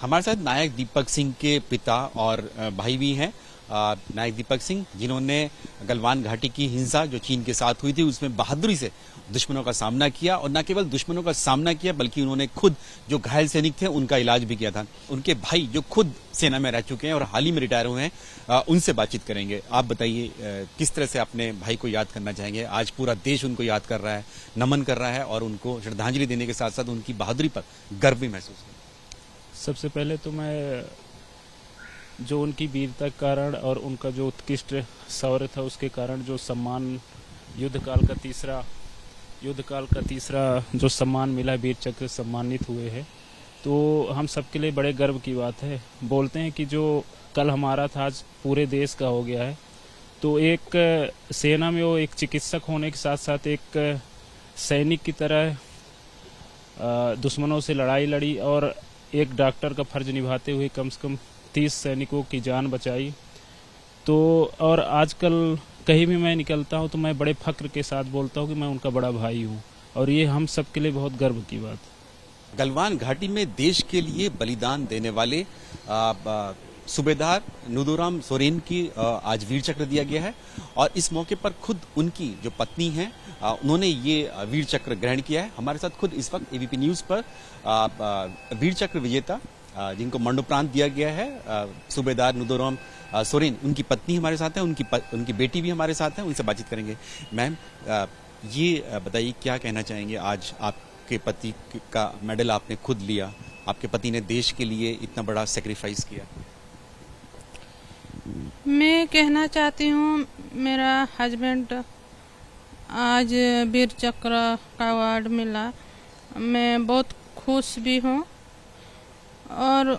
हमारे साथ नायक दीपक सिंह के पिता और भाई भी हैं। नायक दीपक सिंह, जिन्होंने गलवान घाटी की हिंसा जो चीन के साथ हुई थी उसमें बहादुरी से दुश्मनों का सामना किया, और न केवल दुश्मनों का सामना किया बल्कि उन्होंने खुद जो घायल सैनिक थे उनका इलाज भी किया था। उनके भाई जो खुद सेना में रह चुके हैं और हाल ही में रिटायर हुए हैं, उनसे बातचीत करेंगे। आप बताइए, किस तरह से अपने भाई को याद करना चाहेंगे? आज पूरा देश उनको याद कर रहा है, नमन कर रहा है और उनको श्रद्धांजलि देने के साथ साथ उनकी बहादुरी पर गर्व भी महसूस कर। सबसे पहले तो मैं जो उनकी वीरता के कारण और उनका जो उत्कृष्ट शौर्य था उसके कारण जो सम्मान युद्ध काल का तीसरा जो सम्मान मिला, वीर चक्र सम्मानित हुए हैं, तो हम सबके लिए बड़े गर्व की बात है। बोलते हैं कि जो कल हमारा था आज पूरे देश का हो गया है। तो एक सेना में वो एक चिकित्सक होने के साथ साथ एक सैनिक की तरह दुश्मनों से लड़ाई लड़ी और एक डॉक्टर का फर्ज निभाते हुए कम से कम 30 सैनिकों की जान बचाई। तो और आजकल कहीं भी मैं निकलता हूं तो मैं बड़े फक्र के साथ बोलता हूं कि मैं उनका बड़ा भाई हूं, और ये हम सब के लिए बहुत गर्व की बात है। गलवान घाटी में देश के लिए बलिदान देने वाले सूबेदार नुदुराम सोरेन की आज वीर चक्र दिया गया है, और इस मौके पर खुद उनकी जो पत्नी है उन्होंने ये वीर चक्र ग्रहण किया है। हमारे साथ खुद इस वक्त एबीपी न्यूज पर वीर चक्र विजेता जिनको मरणोपरांत दिया गया है सूबेदार नुदुराम सोरेन, उनकी पत्नी हमारे साथ है, उनकी बेटी भी हमारे साथ है, उनसे बातचीत करेंगे। मैम, ये बताइए क्या कहना चाहेंगे? आज आपके पति का मेडल आपने खुद लिया, आपके पति ने देश के लिए इतना बड़ा सेक्रीफाइस किया। मैं कहना चाहती हूँ, मेरा हस्बैंड आज वीर चक्र का अवार्ड मिला, मैं बहुत खुश भी हूँ और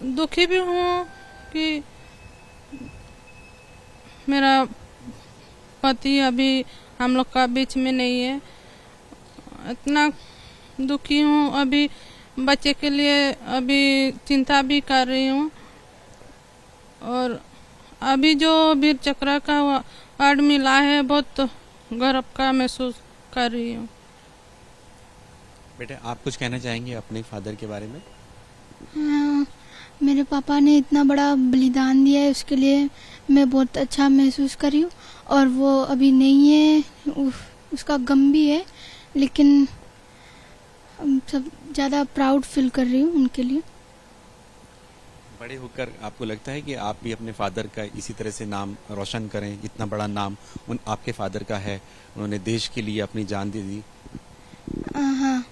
दुखी भी हूँ कि मेरा पति अभी हम लोग का बीच में नहीं है। इतना दुखी हूँ, अभी बच्चे के लिए अभी चिंता भी कर रही हूँ, और अभी जो वीर चक्र का अवार्ड मिला है बहुत गर्व का महसूस कर रही हूँ। बेटे, आप कुछ कहना चाहेंगे अपने फादर के बारे में? मेरे पापा ने इतना बड़ा बलिदान दिया है, उसके लिए मैं बहुत अच्छा महसूस कर रही हूँ, और वो अभी नहीं है, उसका गम भी है, लेकिन सब ज़्यादा प्राउड फील कर रही हूँ उनके लिए। बड़े होकर आपको लगता है कि आप भी अपने फादर का इसी तरह से नाम रोशन करें? इतना बड़ा नाम आपके फादर का है, उन्होंने देश के लिए अपनी जान दे दी। हाँ,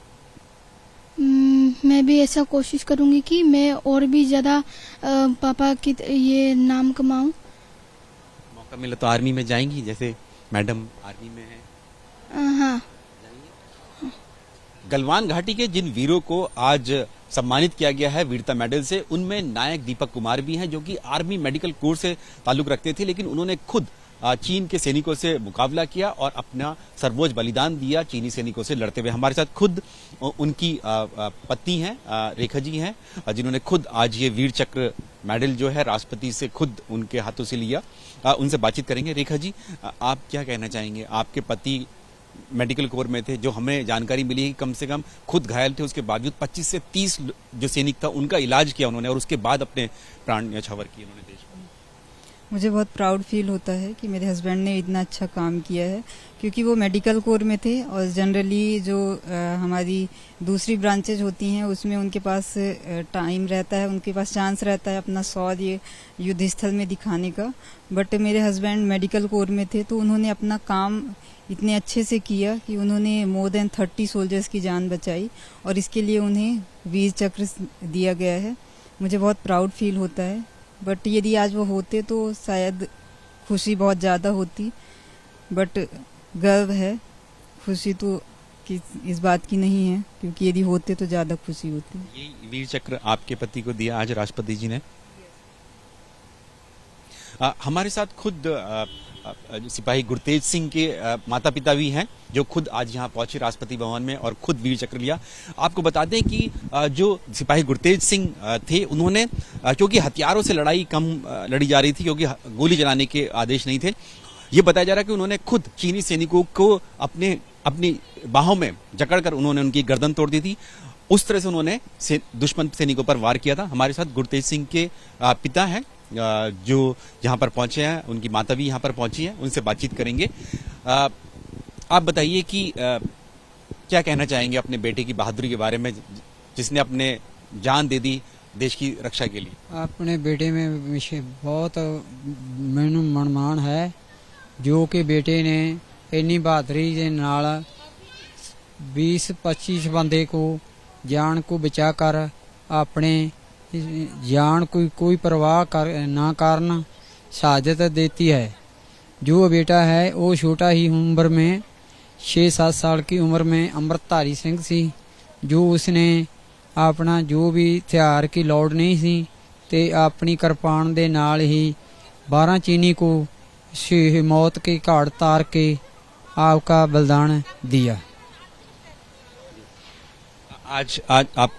मैं भी ऐसा कोशिश करूंगी कि मैं और भी ज़्यादा पापा की ये नाम कमाऊं। मौका मिला तो आर्मी में जाएंगी, जैसे मैडम आर्मी में है? हाँ। गलवान घाटी के जिन वीरों को आज सम्मानित किया गया है वीरता मेडल से, उनमें नायक दीपक कुमार भी हैं, जो कि आर्मी मेडिकल कोर से ताल्लुक रखते थे, लेकिन उन्होंने खुद चीन के सैनिकों से मुकाबला किया और अपना सर्वोच्च बलिदान दिया चीनी सैनिकों से लड़ते हुए। हमारे साथ खुद उनकी पत्नी हैं, रेखा जी हैं, जिन्होंने खुद आज ये वीर चक्र मेडल जो है राष्ट्रपति से खुद उनके हाथों से लिया। उनसे बातचीत करेंगे। रेखा जी, आप क्या कहना चाहेंगे? आपके पति मेडिकल कोर में थे, जो हमें जानकारी मिली है कि कम से कम खुद घायल थे, उसके बावजूद 25 से 30 जो सैनिक था उनका इलाज किया उन्होंने, और उसके बाद अपने प्राण न्यौछावर किए उन्होंने देश को। मुझे बहुत प्राउड फील होता है कि मेरे हस्बैंड ने इतना अच्छा काम किया है, क्योंकि वो मेडिकल कोर में थे, और जनरली जो हमारी दूसरी ब्रांचेज होती हैं उसमें उनके पास टाइम रहता है, उनके पास चांस रहता है अपना शौर्य युद्ध स्थल में दिखाने का। बट मेरे हस्बैंड मेडिकल कोर में थे, तो उन्होंने अपना काम इतने अच्छे से किया कि उन्होंने मोर देन 30 सोल्जर्स की जान बचाई, और इसके लिए उन्हें वीर चक्र दिया गया है। मुझे बहुत प्राउड फील होता है, बट यदि आज वो होते तो शायद खुशी बहुत ज़्यादा होती, बट गर्व है, खुशी तो इस बात की नहीं है, क्योंकि यदि होते तो ज़्यादा खुशी होती। ये वीर चक्र आपके पति को दिया आज राष्ट्रपति जी ने। हमारे साथ खुद सिपाही गुरतेज सिंह के माता पिता भी हैं, जो खुद आज यहाँ पहुंचे राष्ट्रपति भवन में और खुद वीर चक्र लिया। आपको बता दें कि जो सिपाही गुरतेज सिंह थे, उन्होंने क्योंकि हथियारों से लड़ाई कम लड़ी जा रही थी, क्योंकि गोली चलाने के आदेश नहीं थे, ये बताया जा रहा है कि उन्होंने खुद चीनी सैनिकों को अपनी बाहों में जकड़कर उन्होंने उनकी गर्दन तोड़ दी थी, उस तरह से उन्होंने दुश्मन सैनिकों पर वार किया था। हमारे साथ गुरतेज सिंह के पिता हैं जो यहाँ पर पहुंचे हैं, उनकी माता भी यहाँ पर पहुंची हैं, उनसे बातचीत करेंगे। आप बताइए कि क्या कहना चाहेंगे अपने बेटे की बहादुरी के बारे में, जिसने अपने जान दे दी देश की रक्षा के लिए? अपने बेटे में मुझे बहुत मैनू मनमान है जो कि बेटे ने इन्नी बहादुरी के नाल 20-25 बंदे को जान को बचा कर अपने जान कोई परवाह ना करना शहादत देती है। जो बेटा है वो छोटा ही उम्र में 6-7 साल की उम्र में अमृतधारी सिंह सी, जो उसने अपना जो भी हथियार की लोड़ नहीं सी ते अपनी कृपान दे नाल ही 12 चीनी को मौत के घाट तार के आपका बलिदान दिया। आज आप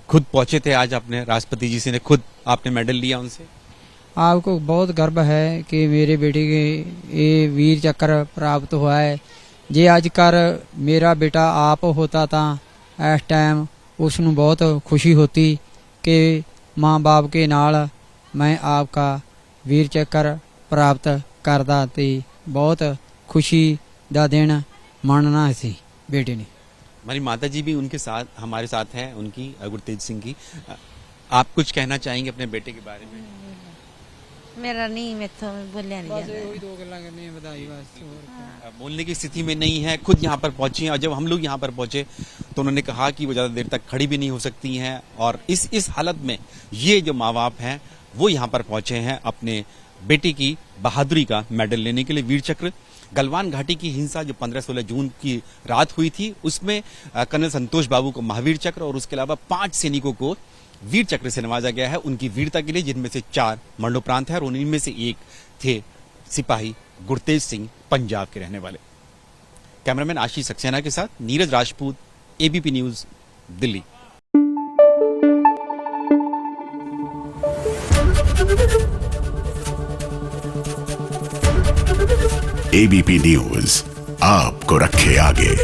खुद पहुंचे थे, आज अपने राष्ट्रपति जी से ने खुद आपने मेडल लिया उनसे? आपको बहुत गर्व है कि मेरे बेटे के ये वीर चक्र प्राप्त हुआ है। जे आज कर मेरा बेटा आप होता था इस टाइम उसनू बहुत खुशी होती कि माँ बाप के नाल मैं आपका वीर चक्र प्राप्त करदा ते बहुत खुशी दा दिन मानना सी बेटे ने। हमारी माता जी भी उनके साथ हमारे साथ हैं, उनकी गुरतेज सिंह की। आप कुछ कहना चाहेंगे अपने बेटे के बारे में? मेरा नहीं, मैं तो बोलिया नहीं जाता। दो गल्लां करनी बताई बस। बोलने की स्थिति में नहीं है, खुद यहाँ पर पहुंची हैं। और जब हम लोग यहाँ पर पहुंचे तो उन्होंने कहा कि वो ज्यादा देर तक खड़ी भी नहीं हो सकती हैं, और इस हालत में ये जो माँ बाप हैं वो यहाँ पर पहुंचे हैं अपने बेटी की बहादुरी का मेडल लेने के लिए। वीर चक्र, गलवान घाटी की हिंसा जो 15-16 जून की रात हुई थी, उसमें कर्नल संतोष बाबू को महावीर चक्र और उसके अलावा 5 सैनिकों को वीर चक्र से नवाजा गया है उनकी वीरता के लिए, जिनमें से 4 मरणोपरांत है और उन्हीं में से एक थे सिपाही गुरतेज सिंह, पंजाब के रहने वाले। कैमरामैन आशीष सक्सेना के साथ Neeraj Rajput, ABP news, Delhi. ABP news आपको रखे आगे।